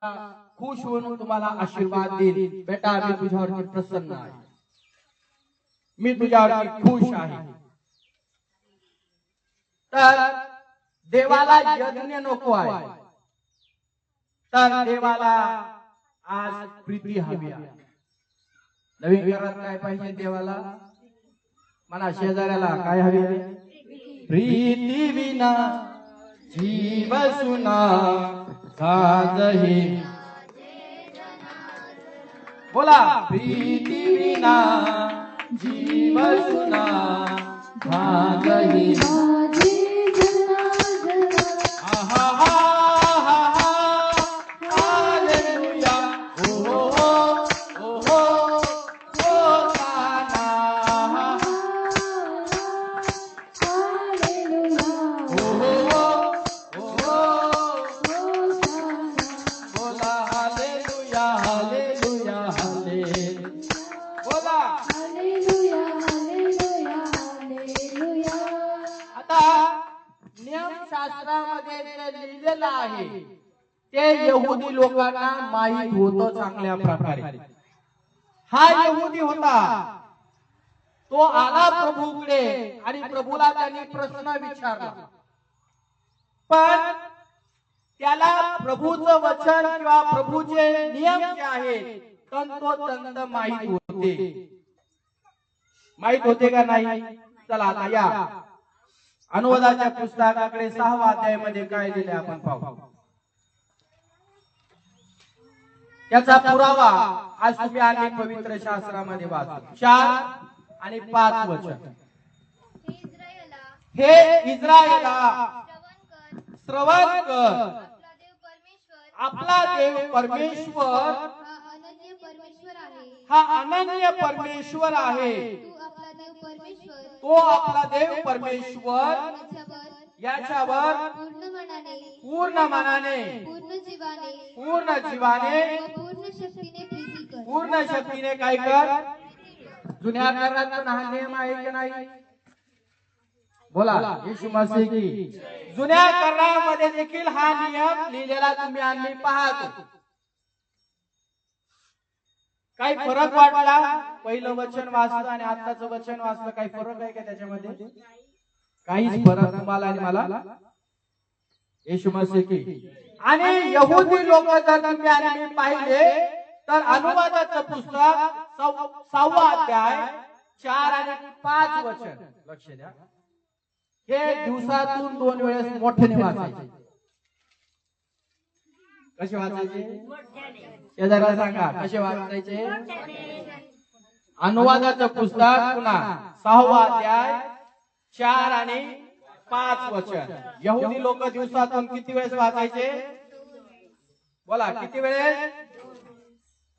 खुश होऊन तुम्हाला आशीर्वाद देईल। बेटा मी तुझ्यावरती प्रसन्न आहे, मी तुझ्यावरती खुश आहे। तर देवाला यज्ञ नको आहे, तर देवाला आज प्रीती हवी आहे। नवीन करारात काय पाहिजे देवाला? म्हणा शेजाऱ्याला काय हवी आहे? प्रीती विना जीव सुना साजही। बोला, प्रीती विना जीव सुना साजही। लिहिलेलं आहे ते यहुदी लोकांना माहित होतं चांगल्या प्रकारे। हा यहुदी होता, तो आला प्रभूकडे आणि प्रभूला त्यांनी प्रश्न विचारला, पण त्याला प्रभूचं वचन किंवा प्रभूचे नियम जे आहेत तंतोतंत माहित होते का नाही? चला आता या अनुवादाच्या पुस्तकाकडे 6व्या अध्यायामध्ये काय दिले आपण पाहू। त्याचा पुरावा आज तुम्ही आणि पवित्र शास्त्रामध्ये वाचू। 4 आणि 5 वचन। हे इस्रायला श्रवण कर, आपला देव परमेश्वर हा अनन्य परमेश्वर आहे। तो आपला देव परमेश्वर याच्यावर पूर्ण मनाने, पूर्ण जीवाने, पूर्ण शक्तीने काय कर। जुन्या करारात पण हा नियम आहे की नाही? बोला, येशू मसीह की। जुन्या करारामध्ये देखील हा नियम लिहिलेला तुम्ही आणि पाहतो। काही फरक वाटला? पहिलं वचन वाचलं आणि आताचं वचन वाचलं, काही फरक आहे का त्याच्यामध्ये? काहीच फरक तुम्हाला आणि मला? येशू मसीह की। आणि यहुदी लोक जर तुम्ही आणि पाहिले तर अनुवादाचं पुस्तक 6वा अध्याय 4 आणि 5 वचन लक्ष द्या। हे दिवसातून 2 वेळेस मोठ्याने वाचायचे। कसे वाचायचे? शेजाऱ्याला सांगा कसे वाचायचे। अनुवादाचं पुस्तक पुन्हा 6वा अध्याय 4 आणि 5 वचन। यहुदी लोक दिवसातून किती वेळेस वाचायचे? बोला, किती वेळेस?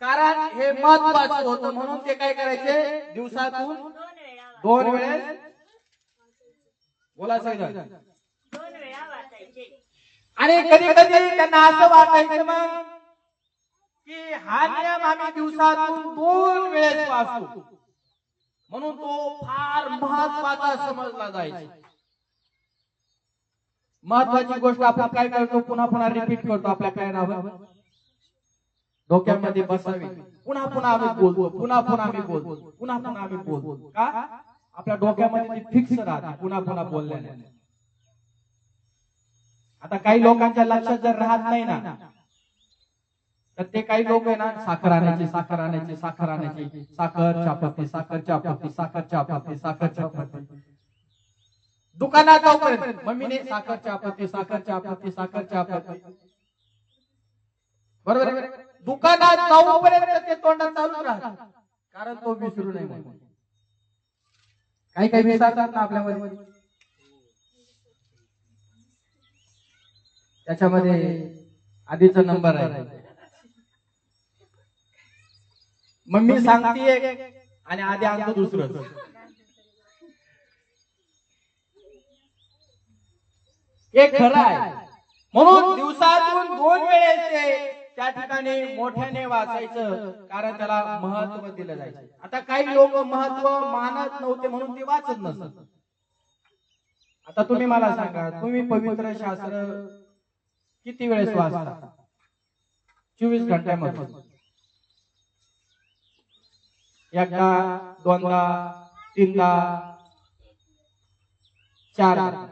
कारण हे महत्त्वाचं होतं म्हणून ते काय करायचे? दिवसातून 2 वेळेस। बोला सगळं 2 वेळा वाचायचे। आणि कधी कधी त्यांना असं वाटायचं मग की हा नियम आम्ही दिवसातून 2 वेळेस वाचतो म्हणून तो फार महत्त्वाचा समजला जायचा। महत्त्वाची गोष्ट आपण काय करतो? पुन्हा पुन्हा रिपीट करतो आपल्या कानावर, डोक्यामध्ये बसावी। पुन्हा पुन्हा आम्ही बोलतो, पुन्हा पुन्हा आम्ही बोलतो, पुन्हा पुन्हा आम्ही बोलतो। का? आपल्या डोक्यामध्ये फिक्स राहते पुन्हा पुन्हा बोलल्याने। आता काही लोकांच्या लक्षात जर राहत नाही ना, तर ते काही लोक आहे ना, साखर आणायची, साखर आणायची, साखर आणायची, साखर चहापत्ती, साखर चहापत्ती, साखर चहापत्ती, साखर चहापत्ती। दुकानात जाऊपर्यंत मम्मीने साखर चहापत्ती, साखर चहापत्ती, साखर चहापत्ती। बरोबर आहे? दुकानात जाऊपर्यंत ते तोंडात चालू राहत, कारण तो विसरू नये म्हणून। काही काही विसरतात ना आपल्यामध्ये। त्याच्यामध्ये आधीचा नंबर आहे, मम्मी सांगतीये आणि आधी आणतो दुसरं। हे खरं आहे म्हणून दिवसातून 2 वेळेस ते त्या ठिकाणी मोठ्याने वाचायचं, कारण त्याला महत्त्व दिलं जायचं। आता काही लोक महत्त्व मानत नव्हते म्हणून ते वाचत नसत। आता तुम्ही मला सांगा, तुम्ही पवित्र शास्त्र किती वेळेस वाचता? 24 घंट्यामध्ये एकदा, दोनदा, तीनदा, चारदा.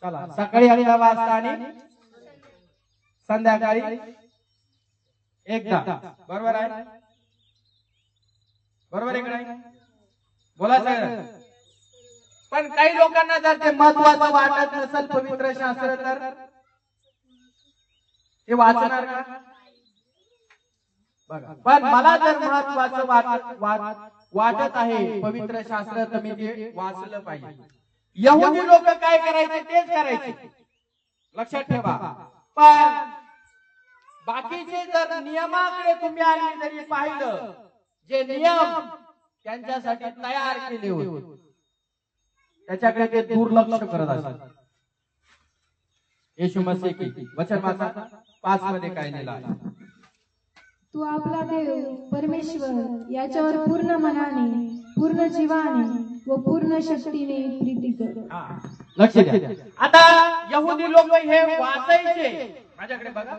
चला, सकाळी 11 वाजता आणि संध्याकाळी एकदा. बरोबर आहे? बरोबर आहे का नाही? बोला सर. पण काही लोकांना जर ते महत्वाचं वाटत नसेल पवित्र शास्त्र तर ते वाचणार का? बघा, पण मला जर महत्वाचं वाटत आहे पवित्र शास्त्र तर मी ते वाचलं पाहिजे. यहुदी लोक काय करायचे तेच करायचे, लक्षात ठेवा. पण बाकीचे जर नियमाकडे तुम्ही आणि जरी पाहिलं, जे नियम त्यांच्यासाठी तयार केले होते त्याच्याकडे ते दुर्लक्ष करत असतात. येशू मसीह की वचन वाचा 5 मध्ये काय लिहिलं आहे? तू आपला देव परमेश्वर याच्यावर पूर्ण मनाने, पूर्ण जीवाने व पूर्ण शक्तीने प्रीती कर. लक्ष द्या. आता यहुदी लोक हे वाचायचे माझ्याकडे बघा,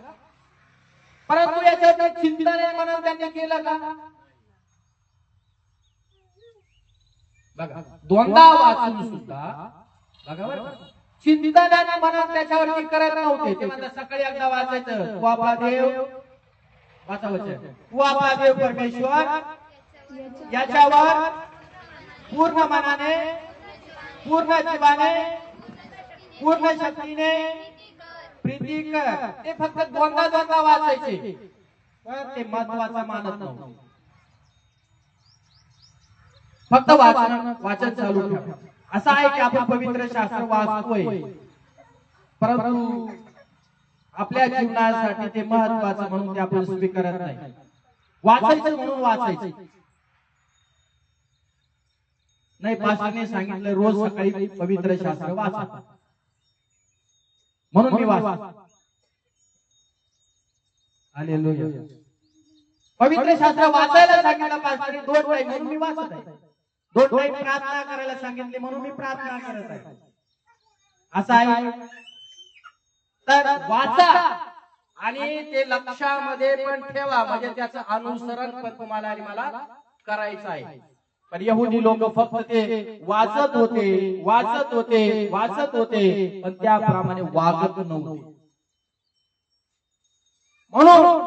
परंतु याच्यात चिंतन म्हणून त्यांनी केलं का? बघा, दोनदा वाचून सुद्धा बघा बरं, चिंतनाने म्हणून त्याच्यावरती करत नव्हते. ते म्हणतात सकाळी एकदा वाचायचं, तू आपला देव, वाचा वचन, तू आपला देव परमेश्वर याच्यावर पूर्ण मनाने, पूर्ण जीवाने, पूर्ण शक्तीने प्रीती कर. ते फक्त दोनदा दोनदा वाचायचे, पण ते महत्वाचं मानत नव्हते. फक्त वाचन चालू ठेवा. असं आहे की आपण पवित्र शास्त्र वाचतोय, परंतु आपल्या जीवनासाठी ते महत्वाचं म्हणून ते आपण स्वीकारत नाही. वाचायचं म्हणून वाचायचं नाही. पास्टरने सांगितलं रोज सकाळी पवित्र शास्त्र वाचा, म्हणून मी वाचतो. हालेलुया. पवित्र शास्त्र वाचायला सांगितलं पास्टरने 2 टाइम, म्हणून मी वाचत आहे. 2 टाइम प्रार्थना करायला सांगितले, म्हणून मी प्रार्थना करत आहे. असं आहे. तर वाचा आणि ते लक्षामध्ये पण ठेवा, म्हणजे त्याचं अनुसरण पण तुम्हाला आणि मला करायचं आहे. पण यहुदी लोक फक्त ते वाचत होते, वाचत होते, वाचत होते, पण त्याप्रमाणे वागत नव्हते. म्हणून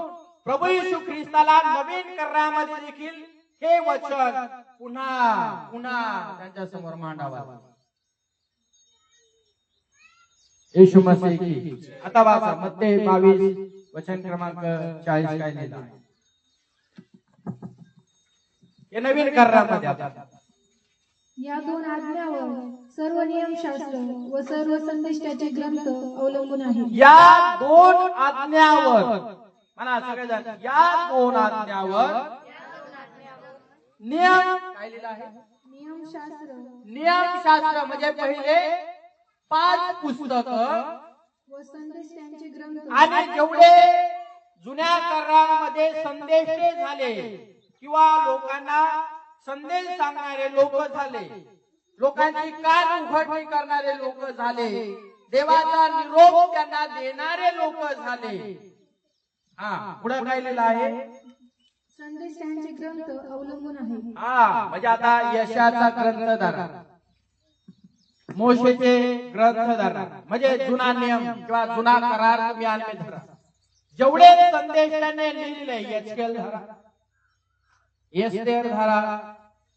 प्रभू येशू ख्रिस्ताला नवीन करारामध्ये देखील हे वचन पुन्हा पुन्हा त्यांच्या समोर मांडावं. येशू मसीह की. आता वाचा मत्ते 22 वचन क्रमांक 40 काय लिहिलं आहे? हे नवीन करारामध्ये आता या 2 आज्ञावर सर्व नियमशास्त्र व सर्व संदेष्टाचे ग्रंथ अवलंबून आहेत. या 2 आज्ञावर म्हणा सगळेजण, या 2 आज्ञावर नियम काय लिहिलं आहे? नियमशास्त्र. नियमशास्त्र म्हणजे पहिले 5 पुस्तक व संदेष्टांचे ग्रंथ. आणि जेवढे जुन्या करारामध्ये संदेश झाले किंवा लोकांना संदेश सांगणारे लोक झाले, लोकांची कान उघडणी करणारे लोक झाले, देवाचा निरोप त्यांना देणारे लोक झाले. पुढे काय लिहिलं आहे? संदेष्टांचे ग्रंथ अवलंबून आहेत. म्हणजे आता यशाचा ग्रंथ धरा, मोशेचे ग्रंथ धरा, म्हणजे जुना नियम किंवा जुना करार तुम्ही आणले धरा. जेवढे संदेश त्याने लिहिले, यशकेल धरा, एस्तेर धरा,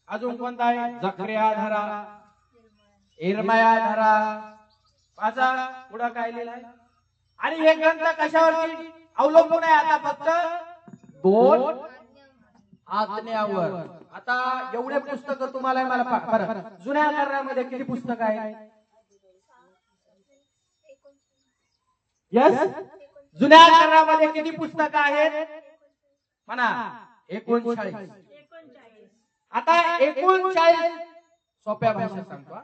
अजून कोणता आहे? जकरिया धरा, इर्मया धरा. वाचा पुढे काय लिहिलं आहे? आणि हे ग्रंथ कशावरती अवलंबून आहे? आता फक्त 2 आज्ञावर. आता एवढे पुस्तक तुम्हाला मला बरं, जुन्या करारामध्ये किती पुस्तक आहेत? यस, जुन्या करारामध्ये किती पुस्तक आहेत म्हणा? 39. आता 39 सोप्या भाषेत सांगतो,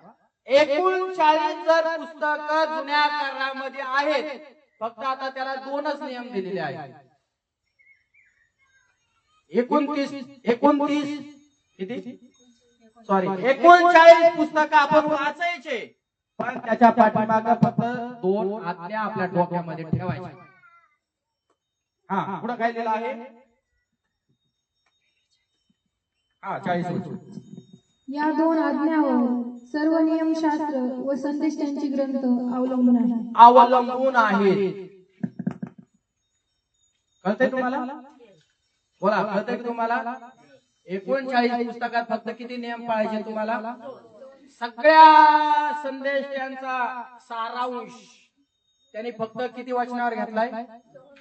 39 जर पुस्तक जुन्या करारामध्ये आहेत, फक्त आता त्याला 2च नियम दिलेले आहेत. 29 किती? सॉरी, 39 पुस्तक आपण वाचायचे, पण त्याच्या पाठीमागे फक्त 2 आज्ञा आपल्या डोक्यामध्ये ठेवायच्या. हा पुढे काय लिहिलं आहे? हा 40 वचन. या दोन आज्ञावर सर्व नियमशास्त्र व संदेश त्यांची ग्रंथ अवलंबून आहे. अवलंबून आहेत. कळतंय तुम्हाला? बोला, कळतंय की तुम्हाला? 39 पुस्तकात फक्त किती नियम पाळायचे तुम्हाला? सगळ्या संदेश त्यांचा सारांश त्यांनी फक्त किती वचनावर घेतलाय?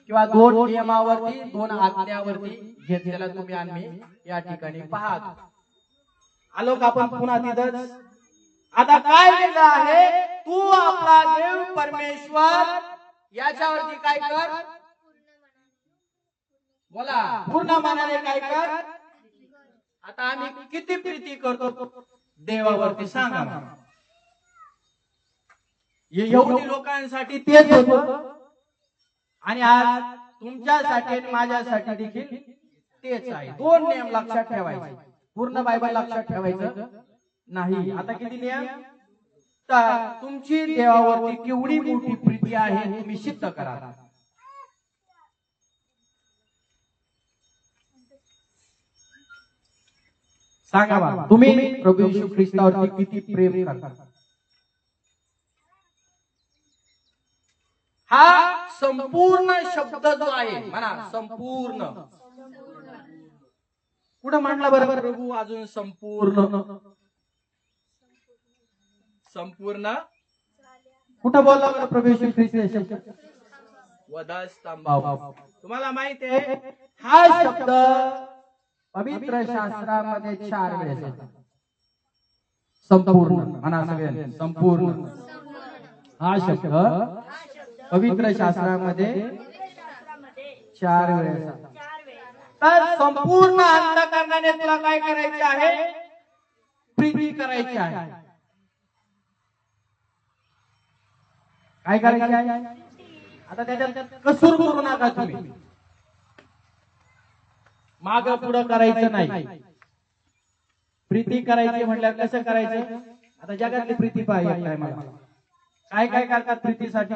किंवा 2 नियमावरती, 2 आज्ञावरती घेतलेला तुम्ही आणि या ठिकाणी पाहत आलो का आपण पुन्हा तिथंच. आता काय लिहिलं आहे? तू आपला देव परमेश्वर याच्यावरती काय कर? बोला, पूर्ण मनाने काय कर? आता आम्ही किती प्रीती करतो देवावरती सांगा मला. एवढी लोकांसाठी तेच होतं आणि आज तुमच्यासाठी आणि माझ्यासाठी देखील तेच आहे. 2 नियम लक्षात ठेवायचे. पूर्ण बायबल लक्षात ठेवायचं नाही. आता किती नियम? तर तुमची देवावरती केवढी मोठी प्रीती आहे तुम्ही सिद्ध करा. सांगा बाबा, तुम्ही प्रभू येशू ख्रिस्तावरती किती प्रेम करता? हा संपूर्ण शब्द जो आहे म्हणा, संपूर्ण. कुठं मांडला बरोबर प्रभू अजून संपूर्ण? संपूर्ण कुठं बोलला बरं प्रभू येशू ख्रिस्त? वधस्तंभावर. तुम्हाला माहिती आहे हा शब्द पवित्र शास्त्रामध्ये 4 वेळेस येतो. संपूर्ण म्हणा सगळ्यांनी, संपूर्ण. हा शब्द पवित्र शास्त्रामध्ये 4 वेळेस येतो. तर संपूर्ण अंतःकरणाने तुला काय करायचे आहे? प्रीती करायची आहे. काय करायचे आहे? आता त्याच्यात कसूर करू नका तुम्ही. माग पुढं करायचं नाही. प्रीती करायची म्हटल्यावर कसं करायचं? आता जगातली प्रीती पाहिजे काय मला? काय काय करतात प्रीतीसाठी?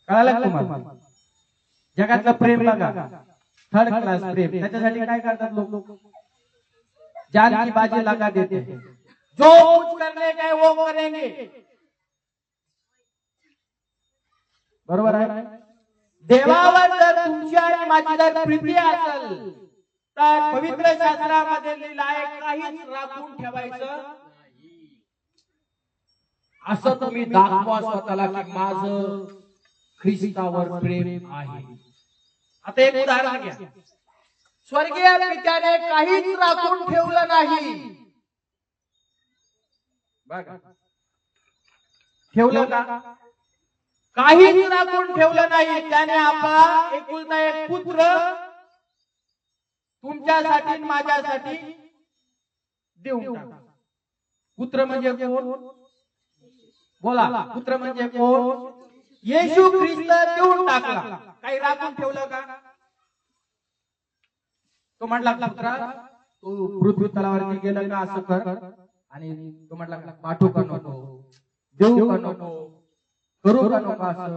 कळालं तुम्हाला? जगातलं प्रेम बघा, 3rd क्लास प्रेम. त्याच्यासाठी काय करतात लोक? जान की बाजी लगा देते. जो कुछ करने का है वो करेंगे. बरोबर आहे? देवावर जर तुमची आणि माझी जर प्रीती असेल तर पवित्र शास्त्रामध्ये लिहिलं आहे काहीच राखून ठेवायचं नाही. असं तुम्ही दाखवा स्वतःला की माझं ख्रिस्तावर प्रेम आहे. आता एक उदाहरण घ्या. स्वर्गीय पित्याने काहीच राखून ठेवलं नाही. बघा, ठेवलं का? काहीच राखून ठेवलं नाही. त्याने आपला एकुलता एक पुत्र तुमच्यासाठी आणि माझ्यासाठी देऊन टाकला. पुत्र म्हणजे कोण? बोला, पुत्र म्हणजे कोण? येशू ख्रिस्त देऊन टाकला. काही राखून ठेवलं का? तो म्हटला पुत्रा तू पृथ्वी तलावरती गेलं का असं कर, आणि तो म्हटला पाठवू का नको, देऊ का नको, करू का नको, असं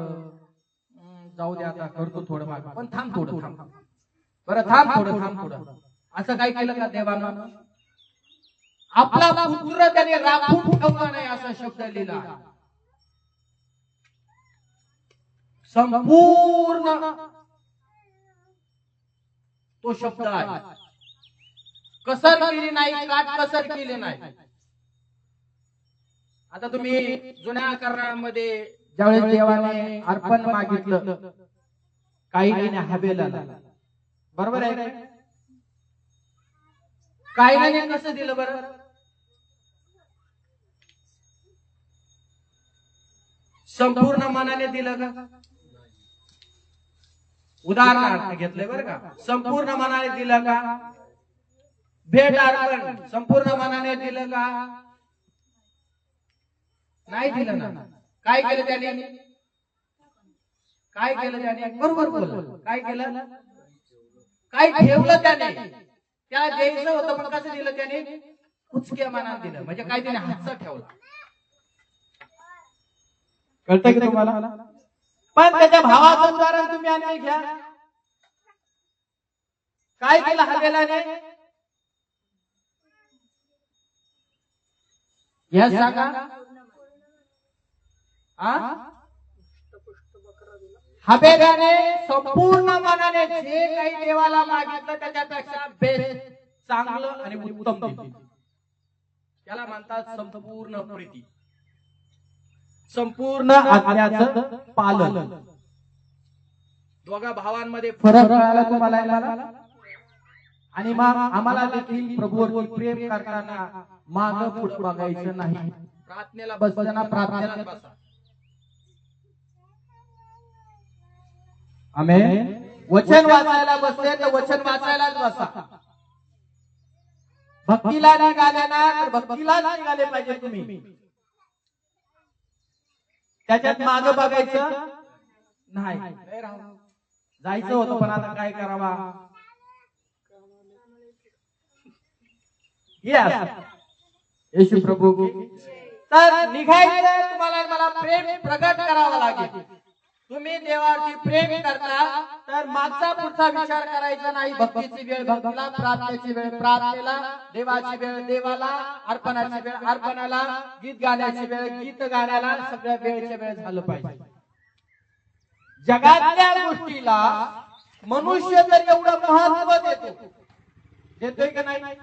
जाऊ दे आता करतो थोडं माग, पण थांब थोडं, थांब बरं, थांब थोडं, असं काय केलं का देवानं? आपला पुत्र त्याने राखून ठेवला नाही असा शब्द लिहिला. संपूर्ण तो शब्द आहे. कसर केली नाही, काट कसर केली नाही. आता तुम्ही जुन्या करारामध्ये ज्यावेळेस देवाने अर्पण मागितलं कायीने हाबेलाला, बरोबर आहे? कायीने कसं दिलं बरं? संपूर्ण मनाने दिलं का? उदाहरणार्थ घेतलंय बरं का. संपूर्ण मनाने दिलं का? भेट अर्पण संपूर्ण मनाने दिलं का? नाही दिलं ना. काय केलं त्याने? काय केलं त्याने? बरोबर बोल. काय केलं? काय ठेवलं त्याने? त्या द्यायचं होतं पण कसं दिलं त्याने? कुचक्या मनाने दिलं. म्हणजे काय त्याने हातचा ठेवला. कळतंय की तुम्हाला? पण त्याच्या भावाचं उदाहरण तुम्ही आणखी घ्या. काय केलं हवेलाने? या सांगा. हवेलाने संपूर्ण मनाने जे काही देवाला मागितलं त्याच्यापेक्षा बेस्ट, चांगलं आणि उत्तम दिलं. त्याला म्हणतात संपूर्ण प्रीती, संपूर्ण आज्ञाचं पालन. दोघा भावांमध्ये फरक कळाला तुम्हाला आणि मला? आणि मग आम्हाला देखील प्रभूवरती प्रेम करताना माग पुढे बघायचं नाही. प्रार्थनेला बसताना प्रार्थनेला बसा. आमेन. वचन वाचायला बसले तर वचन वाचायलाच बसा. भक्तीला निघाले ना तर भक्तीलाच निघाले पाहिजे तुम्ही. त्याच्यात माग बघायचं नाही. जायचं होतं पण आता काय करावा. येशू प्रभू की. तर निघायचं तुम्हाला मला प्रेम प्रगट करावं लागेल. तुम्ही देवावरती प्रेम करता तर मागचा पुढचा विचार करायचा नाही. भक्तीची वेळ भक्तीला, प्रार्थनेची वेळ प्रार्थनेला, देवाची वेळ देवाला, अर्पणाची वेळ अर्पणाला, गीत गाण्याची वेळ गीत गाण्याला, सगळ्या वेळेच्या वेळ झालं पाहिजे. जगातल्या गोष्टीला मनुष्य तर एवढं महत्व देतोय का नाही?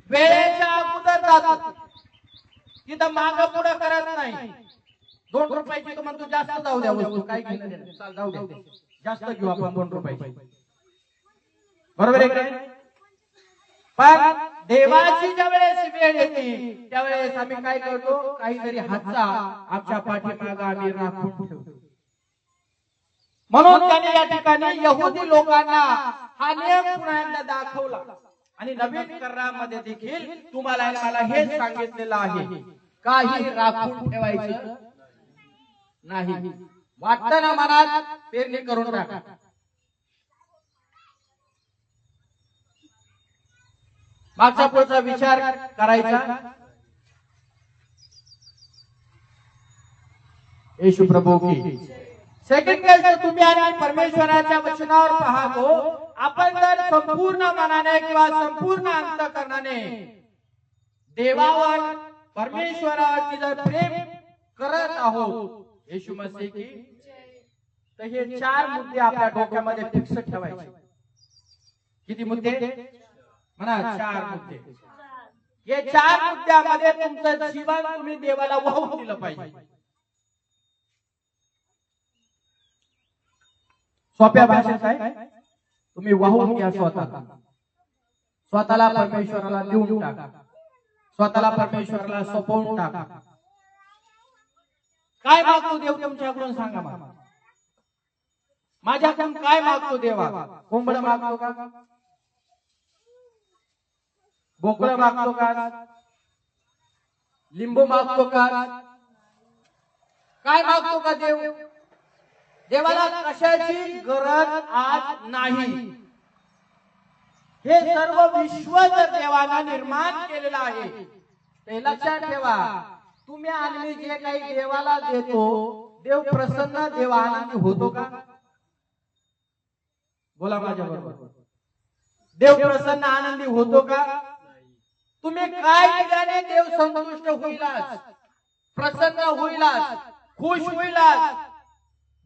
वेळेच्या अगोदर जातो, तिथं माग पुढे करत नाही. 2 रुपयाची तो म्हणतो जास्त जाऊ द्या वस्तू, काय घेणं देणं, चाल जाऊ द्या, जास्त घेऊ आपण 2 रुपयाची. बरोबर आहे काय? पण देवाची ज्यावेळेस वेळ येते त्यावेळेस आम्ही काय करतो? काहीतरी हातचा आमच्या पाठीमागे आम्ही राखून ठेवतो. म्हणून त्याने या ठिकाणी यहुदी लोकांना हा नियम पुन्हा एकदा दाखवला. आणि नवीन करारामध्ये देखील तुम्हाला मला हेच सांगितलेलं आहे, काही राखून ठेवायचं नाही. वाटतं ना मनात, पेरणी करून टाका. मागचा पुढचा विचार करायचा. येशू प्रभू की. सेकंड गोष्ट, तुम्ही आणि परमेश्वराच्या वचनावर पाहतो. आपण जर संपूर्ण मनाने किंवा संपूर्ण अंतःकरणाने देवावर परमेश्वरावरती जर प्रेम करत आहोत, येशू मसीह की, तर हे 4 मुद्दे आपल्या डोक्यामध्ये फिक्स ठेवायचे. किती मुद्दे म्हणा? 4 मुद्दे. हे 4 मुद्द्यामध्ये तुमचं जीवन तुम्ही देवाला वाहून दिलं पाहिजे. सोप्या भाषेत काय? तुम्ही वाहून घ्या स्वतःला. स्वतःला परमेश्वराला देऊन टाका. स्वतःला परमेश्वराला सोपवून टाका. काय मागतो देव तुमच्याकडून? सांगा मला. माझ्याकडून काय मागतो देवा? कोंबड मागतो का? बोकड मागतो का? लिंबू मागतो का? काय मागतो का देव? देवाला कशाची गरज आज नाही. हे सर्व विश्व जर देवाला निर्माण केलेलं आहे, ते लक्षात ठेवा. तुम्ही आणि जे काही देवाला देतो, देव प्रसन्न, देव आनंदी होतो का? बोला माझ्या बरोबर. देव प्रसन्न आनंदी होतो का? तुम्ही काय केल्याने देव संतुष्ट होईलाच, प्रसन्न होईलाच, खुश होईलाच.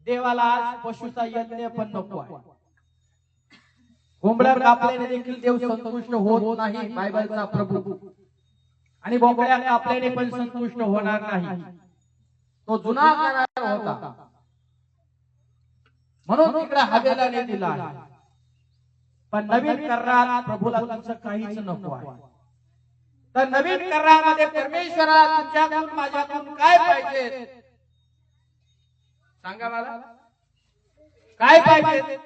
देवाला आज पशुचा यज्ञ पण नको आहे. कोंबड्या कापल्याने देखील देव संतुष्ट होत नाही, बायबलचा प्रभू. आणि बोकड्या कापल्याने पण संतुष्ट होणार नाही. तो जुना करार होता, म्हणून तिकडे हवेलाने दिला आहे. पण नवीन करारात प्रभूला तुमचं काहीच नको आहे. तर नवीन करारामध्ये परमेश्वरा तुमच्याकडून माझ्याकडून काय पाहिजे? सांगा मला. काय पाहिजे?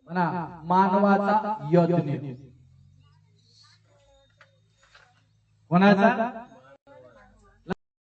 म्हणा मानवाचा यज्ञ. कोणाचा?